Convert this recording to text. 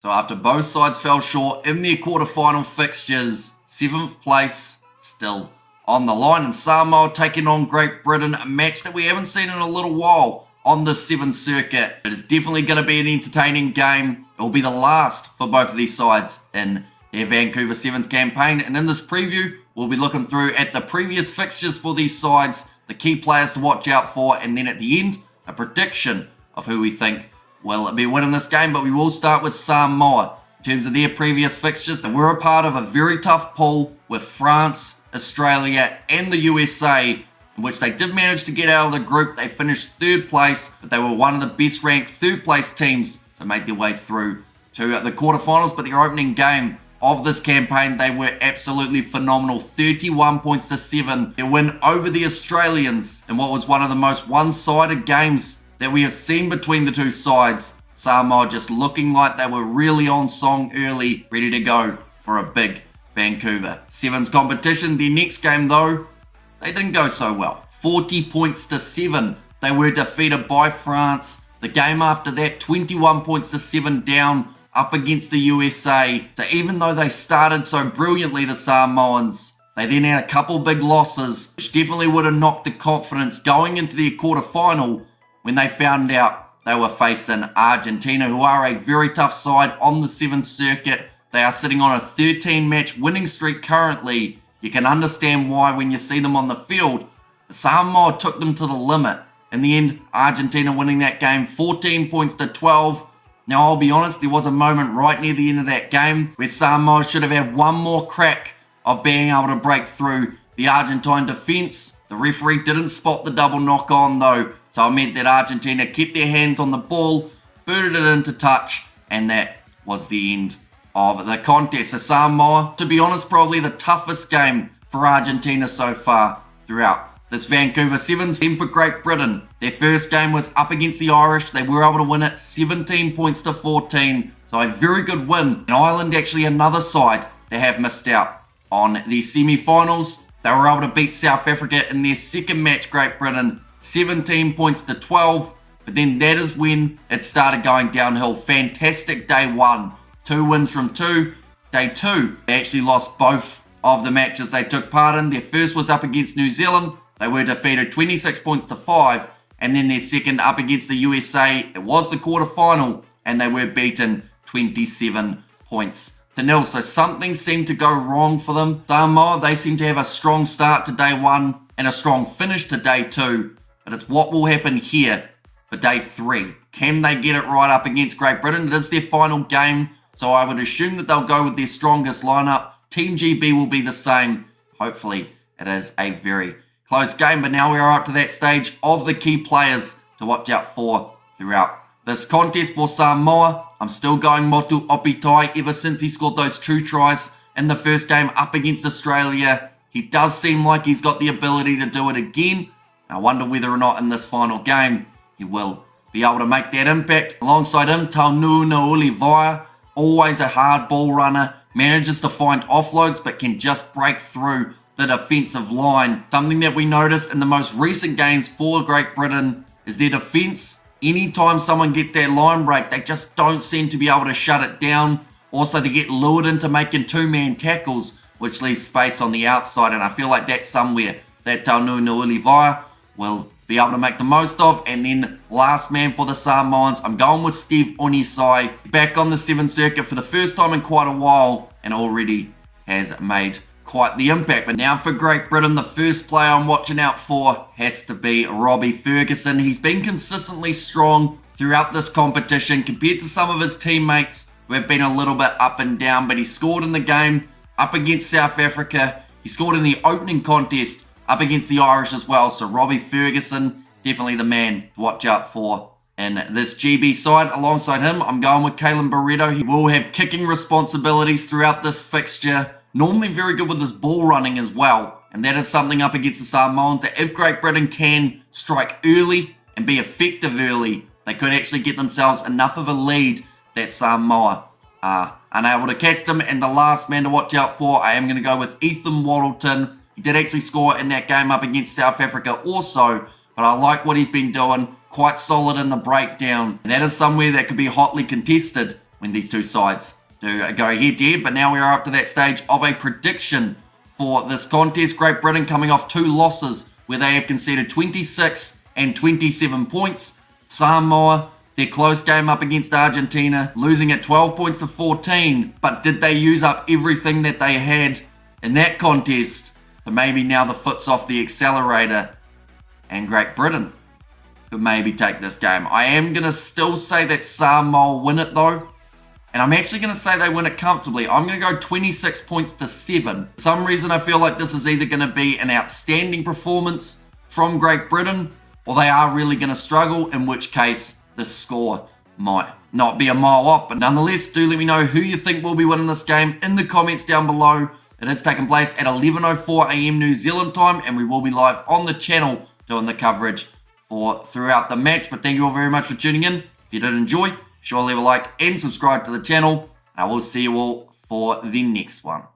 So after both sides fell short in their quarterfinal fixtures, 7th place still on the line, and Samoa taking on Great Britain, a match that we haven't seen in a little while on the Sevens circuit. It is definitely going to be an entertaining game. It will be the last for both of these sides in their Vancouver Sevens campaign, and in this preview, we'll be looking through at the previous fixtures for these sides, the key players to watch out for, and then at the end, a prediction of who we think will be winning this game. But we will start with Samoa. In terms of their previous fixtures, they were a part of a very tough pool with France, Australia, and the USA, in which they did manage to get out of the group. They finished 3rd place, but they were one of the best ranked 3rd place teams, so made their way through to the quarterfinals. But their opening game of this campaign, they were absolutely phenomenal. 31 points to 7. Their win over the Australians in what was one of the most one-sided games that we have seen between the two sides. Samoa just looking like they were really on song early, ready to go for a big Vancouver Sevens competition. Their next game though, they didn't go so well. 40 points to 7. They were defeated by France. The game after that, 21 points to 7 down up against the USA. So even though they started so brilliantly, the Samoans, they then had a couple big losses, which definitely would have knocked the confidence going into their quarterfinal when they found out they were facing Argentina, who are a very tough side on the Sevens circuit. They are sitting on a 13-match winning streak currently. You can understand why when you see them on the field. But Samoa took them to the limit. In the end, Argentina winning that game 14 points to 12. Now, I'll be honest, there was a moment right near the end of that game where Samoa should have had one more crack of being able to break through the Argentine defense. The referee didn't spot the double knock on though, so it meant that Argentina kept their hands on the ball, booted it into touch, and that was the end of the contest. So Samoa, to be honest, probably the toughest game for Argentina so far throughout this Vancouver Sevens. Then for Great Britain, their first game was up against the Irish. They were able to win it 17 points to 14, so a very good win. And Ireland, actually another side that have missed out on the semi-finals. They were able to beat South Africa in their second match, Great Britain, 17 points to 12. But then that is when it started going downhill. Fantastic day 1. 2 wins from 2. Day 2, they actually lost both of the matches they took part in. Their first was up against New Zealand. They were defeated 26 points to 5. And then their second up against the USA. It was the quarterfinal, and they were beaten 27 points to 0. So something seemed to go wrong for them. Samoa, they seem to have a strong start to day 1 and a strong finish to day 2. But it's what will happen here for day 3. Can they get it right up against Great Britain? It is their final game, so I would assume that they'll go with their strongest lineup. Team GB will be the same. Hopefully, it is a very close game, but now we are up to that stage of the key players to watch out for throughout this contest. For Samoa, I'm still going Motu Opitai ever since he scored those 2 tries in the first game up against Australia. He does seem like he's got the ability to do it again. I wonder whether or not in this final game he will be able to make that impact. Alongside him, Taunua Oliveira, always a hard ball runner, manages to find offloads but can just break through the defensive line. Something that we noticed in the most recent games for Great Britain is their defense. Anytime someone gets that line break, they just don't seem to be able to shut it down. Also, they get lured into making 2-man tackles, which leaves space on the outside, and I feel like that's somewhere that Taunua Oliveira will be able to make the most of. And then last man for the Samoans, I'm going with Steve Onisai, back on the Sevens circuit for the first time in quite a while, and already has made quite the impact. But now for Great Britain, the first player I'm watching out for has to be Robbie Ferguson. He's been consistently strong throughout this competition compared to some of his teammates who have been a little bit up and down, but he scored in the game up against South Africa. He scored in the opening contest up against the Irish as well. So Robbie Ferguson, definitely the man to watch out for in this GB side. Alongside him, I'm going with Kalen Barreto. He will have kicking responsibilities throughout this fixture. Normally very good with his ball running as well. And that is something up against the Samoans that if Great Britain can strike early and be effective early, they could actually get themselves enough of a lead that Samoa are unable to catch them. And the last man to watch out for, I am going to go with Ethan Waddleton. He did actually score in that game up against South Africa also, but I like what he's been doing. Quite solid in the breakdown. And that is somewhere that could be hotly contested when these two sides do go head-to-head. But now we are up to that stage of a prediction for this contest. Great Britain coming off 2 losses where they have conceded 26 and 27 points. Samoa, their close game up against Argentina, losing at 12 points to 14. But did they use up everything that they had in that contest? So maybe now the foot's off the accelerator and Great Britain could maybe take this game. I am going to still say that Samoa win it though. And I'm actually going to say they win it comfortably. I'm going to go 26 points to 7. For some reason, I feel like this is either going to be an outstanding performance from Great Britain, or they are really going to struggle, in which case the score might not be a mile off. But nonetheless, do let me know who you think will be winning this game in the comments down below. It is taking place at 11:04 AM New Zealand time, and we will be live on the channel doing the coverage for throughout the match. But thank you all very much for tuning in. If you did enjoy, be sure to leave a like and subscribe to the channel. I will see you all for the next one.